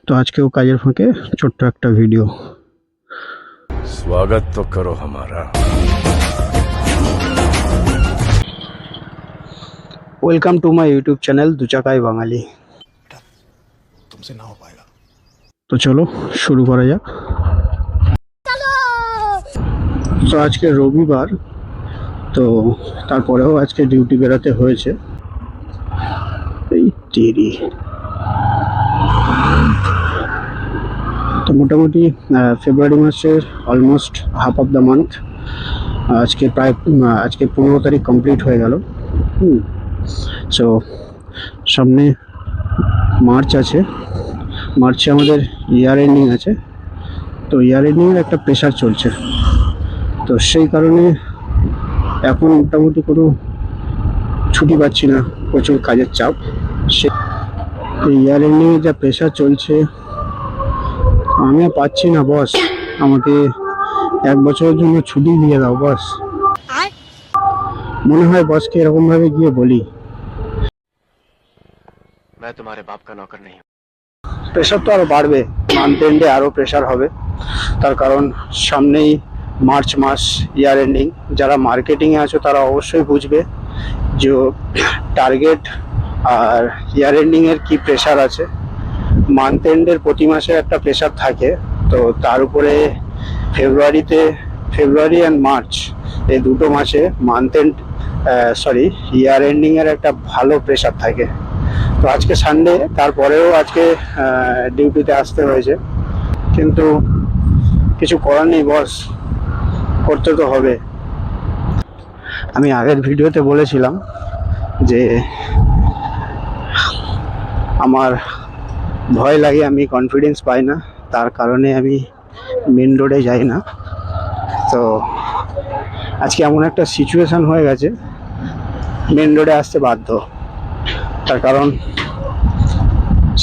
তো আজকেও কাজের ফাঁকে ছোট্ট একটা ভিডিও। स्वागत तो करो हमारा। Welcome to my YouTube channel দুচাকায় বাঙালি। तुमसे ना हो पाएगा। তো চলো শুরু করা যাক। তো আজকে রবিবার, তো তারপরেও আজকে ডিউটি বেরোতে হয়েছে। এই দেরি। তো মোটামুটি ফেব্রুয়ারি মাসের almost half of the month আজকে 15 তারিখ কমপ্লিট হয়ে গেল। সো সামনে মার্চ আছে, মার্চে আমাদের ইয়ার এন্ডিং আছে। তো ইয়ার এন্ডিংয়ের একটা প্রেশার চলছে, তো সেই কারণে এখন মোটামুটি কোনো ছুটি পাচ্ছি না, প্রচুর কাজের চাপ। সে ইয়ার এন্ডিংয়ে যা প্রেশার চলছে আমি আর পাচ্ছি না বস, আমাকে 1 বছরের জন্য ছুটি দিয়ে দাও বস। মনে হয় বসকে এরকম ভাবে গিয়ে বলি। मैं तुम्हारे बाप का नौकर नहीं हूँ। প্রেশার তো আরো বাড়বে, মান্থ এন্ডে আরো প্রেশার হবে, তার কারণ সামনেই মার্চ মাস ইয়ার এন্ডিং। যারা মার্কেটিংয়ে আছো তারা অবশ্যই বুঝবে যে টার্গেট আর ইয়ার এন্ডিংয়ের কি প্রেশার আছে। মান্থ এন্ডের প্রতি মাসে একটা প্রেশার থাকে, তো তার উপরে ফেব্রুয়ারি অ্যান্ড মার্চ এই দুটো মাসে ইয়ার এন্ডিংয়ের একটা ভালো প্রেশার থাকে। তো আজকে সানডে, তারপরেও আজকে ডিউটিতে আসতে হয়েছে, কিন্তু কিছু করার নেই বস, করতে তো হবে। আমি আগের ভিডিওতে বলেছিলাম যে আমার ভয় লাগে, আমি কনফিডেন্স পাই না, তার কারণে আমি মেন রোডে যাই না। তো আজকে এমন একটা সিচুয়েশন হয়ে গেছে, মেন রোডে আসতে বাধ্য। তার কারণ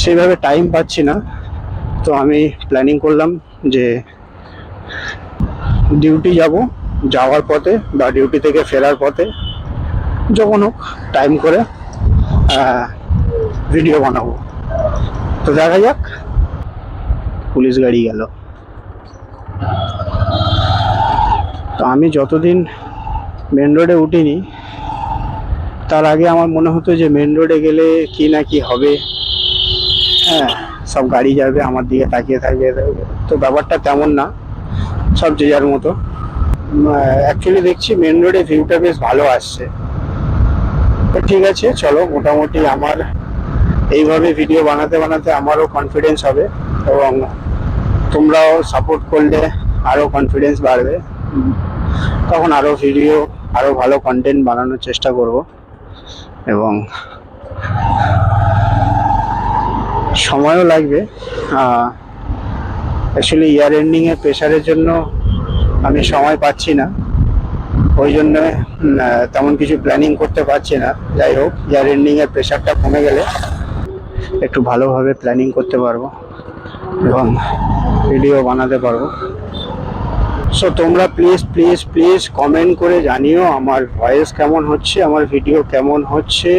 সেইভাবে টাইম পাচ্ছি না। তো আমি প্ল্যানিং করলাম যে ডিউটি যাওয়ার পথে বা ডিউটি থেকে ফেরার পথে যখন হোক টাইম করে ভিডিও বানাবো। তো দেখা যাক। পুলিশ গাড়ি গেল। তো আমি যতদিন মেন রোডে উঠিনি তার আগে আমার মনে হতো যে মেন রোডে গেলে কি না কি হবে, হ্যাঁ সব গাড়ি যাবে, আমার দিকে তাকিয়ে থাকবে। তো ব্যাপারটা তেমন না, সব যে যার মতো। অ্যাকচুয়ালি দেখছি মেন রোডে ভিউটা বেশ ভালো আসছে। তো ঠিক আছে, চলো, মোটামুটি আমার এইভাবে ভিডিও বানাতে বানাতে আমারও কনফিডেন্স হবে, এবং তোমরাও সাপোর্ট করলে আরও কনফিডেন্স বাড়বে। তখন আরও ভিডিও, আরও ভালো কন্টেন্ট বানানোর চেষ্টা করব। এবং সময়ও লাগবে। অ্যাকচুয়ালি ইয়ার এন্ডিংয়ের প্রেশারের জন্য আমি সময় পাচ্ছি না, ওই জন্য তেমন কিছু প্ল্যানিং করতে পারছি না। যাই হোক, ইয়ার এন্ডিংয়ের প্রেশারটা কমে গেলে একটু ভালোভাবে প্ল্যানিং করতে পারবো এবং ভিডিও বানাতে পারবো। সো তোমরা প্লিজ প্লিজ প্লিজ কমেন্ট করে জানিও আমার ভয়েস কেমন হচ্ছে, আমার ভিডিও কেমন হচ্ছে,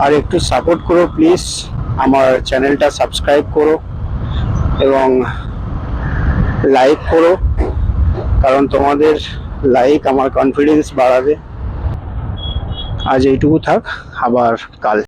আর একটু সাপোর্ট করো প্লিজ। আমার চ্যানেলটা সাবস্ক্রাইব করো এবং লাইক করো, কারণ তোমাদের লাইক আমার কনফিডেন্স বাড়াবে। আজ এইটুকু থাক, আবার কাল।